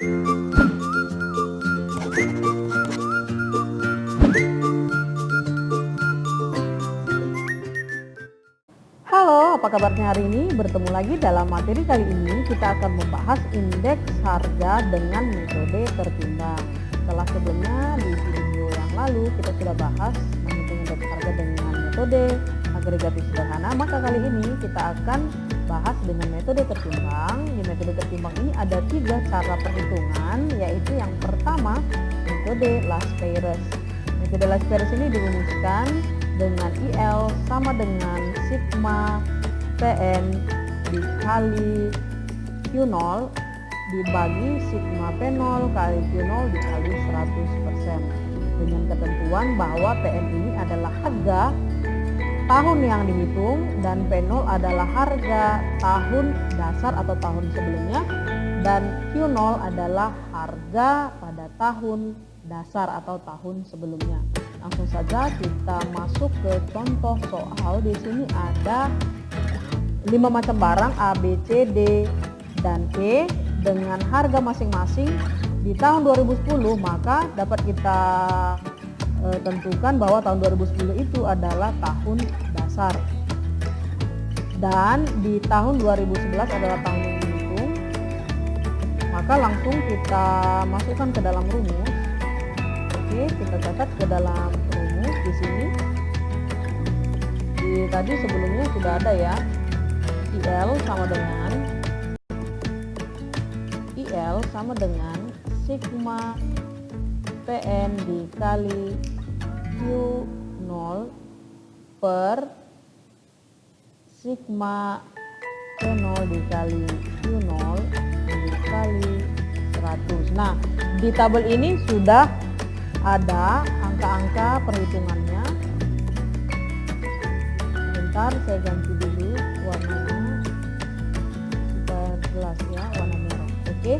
Halo, apa kabarnya hari ini? Bertemu lagi dalam materi kali ini kita akan membahas indeks harga dengan metode tertimbang. Setelah sebelumnya di video yang lalu kita sudah bahas menghitung indeks harga dengan metode agregatif sederhana, maka kali ini kita akan bahas dengan metode tertimbang. Di metode tertimbang ini ada 3 cara perhitungan, yaitu yang pertama metode Las-Peyres. Metode Las-Peyres ini dirumuskan dengan IL sama dengan sigma PN dikali Q0 dibagi sigma P0 kali Q0 dikali 100%, dengan ketentuan bahwa PN ini adalah harga tahun yang dihitung dan P0 adalah harga tahun dasar atau tahun sebelumnya, dan Q0 adalah harga pada tahun dasar atau tahun sebelumnya. Langsung saja kita masuk ke contoh soal. Di sini ada 5 macam barang A, B, C, D, dan E dengan harga masing-masing di tahun 2010, maka dapat kita tentukan bahwa tahun 2010 itu adalah tahun dasar. Dan di tahun 2011 adalah tahun yang dihitung. Maka langsung kita masukkan ke dalam rumus. Oke, kita catat ke dalam rumus di sini. Tadi sebelumnya sudah ada ya. IL sama dengan sigma PN dikali Q0 per sigma P0 dikali Q0 dikali 100. Nah, di tabel ini sudah ada angka-angka perhitungannya. Bentar, saya ganti dulu warnanya supaya jelas ya, warna merah. Oke.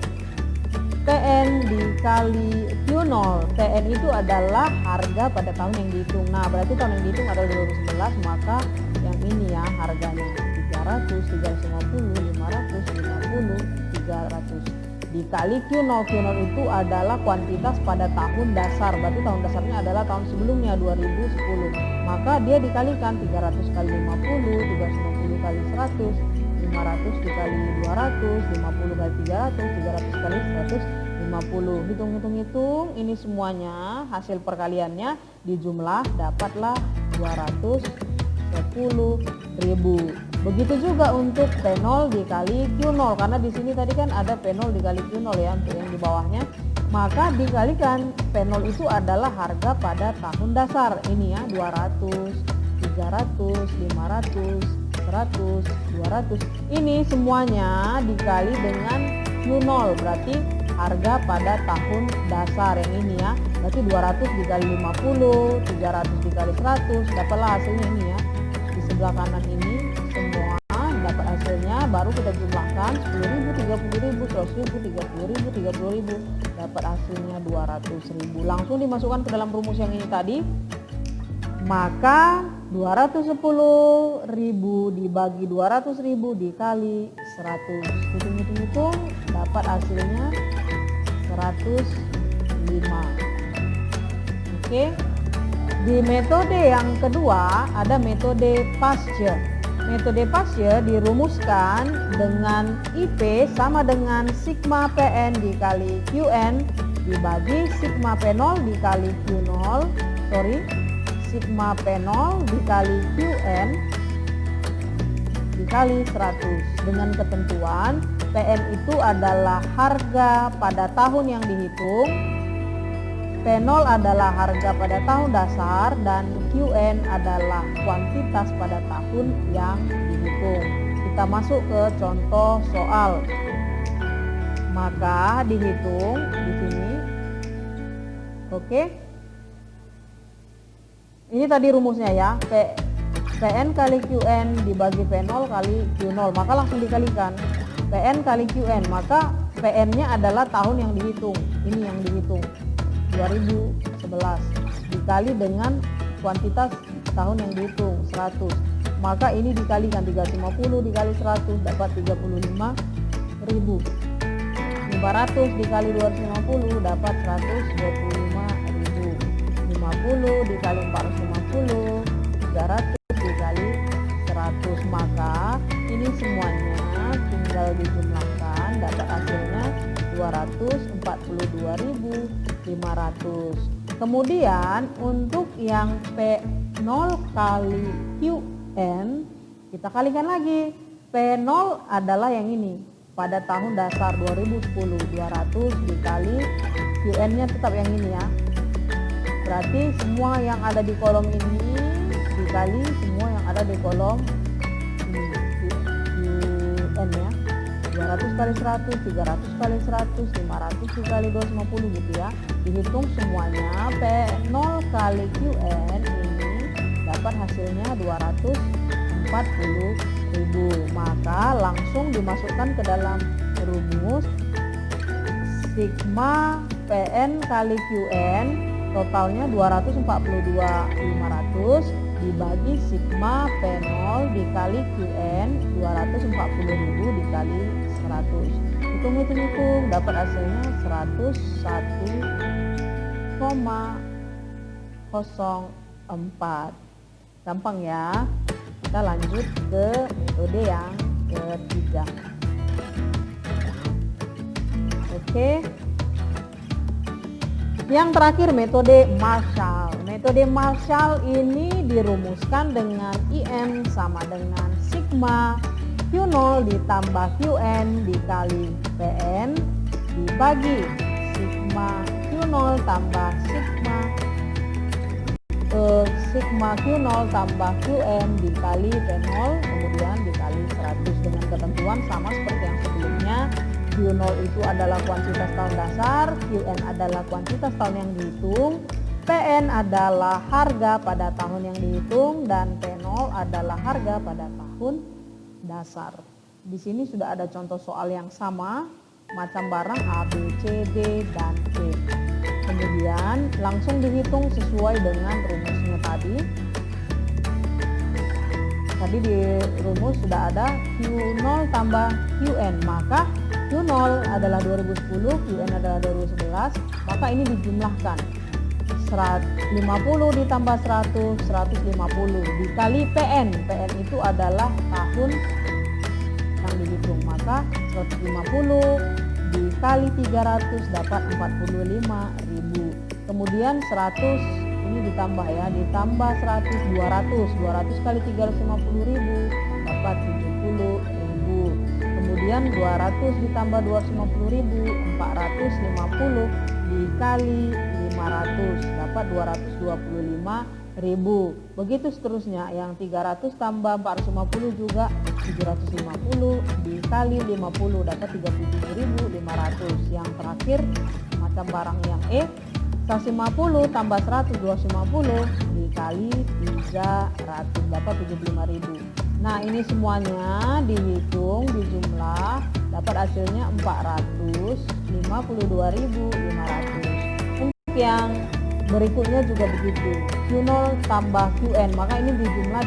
PN dikali Q0. PN itu adalah harga pada tahun yang dihitung. Nah, berarti tahun yang dihitung adalah 2011, maka yang ini ya harganya 300, 350, 500, 50, 300 dikali Q0. Q0 itu adalah kuantitas pada tahun dasar, berarti tahun dasarnya adalah tahun sebelumnya 2010, maka dia dikalikan 300 kali 50, 350 kali 100, 500 dikali 200, 50 kali 300, 300 kali 150. Hitung-hitung ini semuanya hasil perkaliannya dijumlah dapatlah 210.000. Begitu juga untuk P0 dikali Q0, karena di sini tadi kan ada P0 dikali Q0 ya untuk yang di bawahnya, maka dikalikan P0 itu adalah harga pada tahun dasar. Ini ya 200, 300, 500, 100, 200. Ini semuanya dikali dengan Q0, berarti harga pada tahun dasar yang ini ya. Berarti 200 dikali 50, 300 dikali 100, dapatlah hasilnya ini ya. Di sebelah kanan ini semua dapat hasilnya, baru kita jumlahkan 10.000, 30.000, 100.000, 30.000, 30.000, dapat hasilnya 200.000. Langsung dimasukkan ke dalam rumus yang ini tadi. Maka 210.000 dibagi 200.000 dikali 100. Hitung-hitung dapat hasilnya 105. Oke. Di metode yang kedua ada metode Pasteur. Metode Pasteur dirumuskan dengan IP sama dengan sigma PN dikali QN dibagi sigma P0 dikali Q0, sigma P0 dikali QN dikali 100, dengan ketentuan PN itu adalah harga pada tahun yang dihitung, P0 adalah harga pada tahun dasar, dan QN adalah kuantitas pada tahun yang dihitung. Kita masuk ke contoh soal. Maka dihitung di sini. Oke. Ini tadi rumusnya ya. PN kali QN dibagi P0 kali Q0, maka langsung dikalikan. PN kali QN, maka PN-nya adalah tahun yang dihitung. Ini yang dihitung. 2011 dikali dengan kuantitas tahun yang dihitung 100, maka ini dikalikan 350 dikali 100 dapat 35.000. 500 dikali 250 dapat 125.000. 50 dikali 450, 300 dikali 100. Maka ini semuanya tinggal dijumlahkan, dapat hasilnya 242.500. Kemudian untuk yang P0 kali Qn kita kalikan lagi. P0 adalah yang ini pada tahun dasar 2010, 200 dikali Qn-nya tetap yang ini ya. Berarti semua yang ada di kolom ini dikali semua yang ada di kolom ini, Qn ya. 200 kali 100, 300 kali 100, 500 dikali 250 gitu ya. Dihitung semuanya, P0 kali Qn ini dapat hasilnya 240.000. Maka langsung dimasukkan ke dalam rumus sigma Pn kali Qn totalnya 242.500 dibagi sigma P0 dikali Qn 240.000 dikali 100. Hitung dapat hasilnya 101,04. Gampang ya. Kita lanjut ke metode yang ketiga. Oke. Yang terakhir metode Marshall. Metode Marshall ini dirumuskan dengan IM sama dengan sigma Q0 ditambah Qn dikali Pn dibagi sigma Q0 tambah sigma Q0 tambah Qn dikali P0 kemudian dikali 100 dengan ketentuan sama seperti yang sebelumnya. Q0 itu adalah kuantitas tahun dasar, Qn adalah kuantitas tahun yang dihitung, Pn adalah harga pada tahun yang dihitung, dan P0 adalah harga pada tahun dasar. Di sini sudah ada contoh soal yang sama, macam barang A, B, C, D, dan E. Kemudian langsung dihitung sesuai dengan rumusnya tadi. Tadi di rumus sudah ada Q0 tambah Qn, maka Q0 adalah 2010, Qn adalah 2011, maka ini dijumlahkan. 50 ditambah 100, 150 dikali Pn. Pn itu adalah tahun yang dihitung, maka 150 dikali 300 dapat 45.000. Kemudian 100 ini ditambah ya, ditambah 100, 200 kali 350.000 dapat 70.000. Kemudian 200 ditambah 250.000, 450 dikali 500 dapat 225.000. Begitu seterusnya, yang 300 tambah 450 juga 750 dikali 50 dapat 37.500. Yang terakhir macam barang yang E, 150 tambah 100 250 dikali 300 dapat 75.000. Nah, ini semuanya dihitung, dijumlah, dapat hasilnya 452.500. Untuk yang berikutnya juga begitu, Q0 tambah Qn, maka ini dijumlah,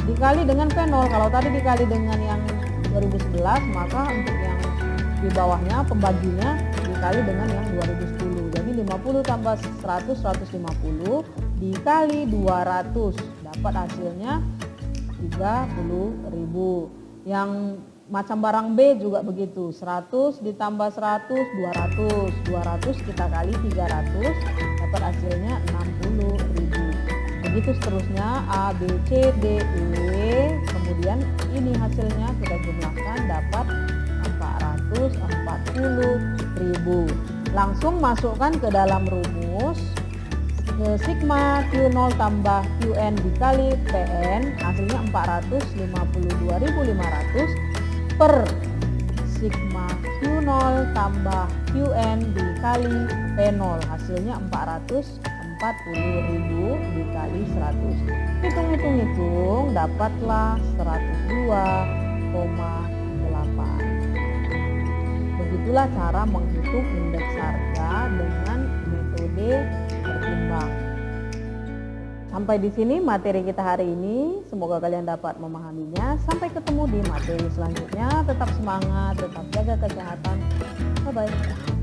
dikali dengan P0. Kalau tadi dikali dengan yang 2011, maka untuk yang di bawahnya pembaginya dikali dengan yang 2010. Jadi 50 tambah 100, 150 dikali 200 dapat hasilnya 30.000. Yang macam barang B juga begitu, 100 ditambah 100, 200 kita kali 300 dapat hasilnya 60.000. Begitu seterusnya A, B, C, D, E. Kemudian ini hasilnya kita jumlahkan dapat 440.000. Langsung masukkan ke dalam rumus sigma Q0 tambah Qn dikali Pn, hasilnya 452.500 per sigma Q0 tambah Qn dikali P0, hasilnya 440.000 dikali 100. Hitung dapatlah 102,8. Begitulah cara menghitung indeks harga dengan metode pertimbang. Sampai di sini materi kita hari ini. Semoga kalian dapat memahaminya. Sampai ketemu di materi selanjutnya. Tetap semangat, tetap jaga kesehatan. Bye-bye.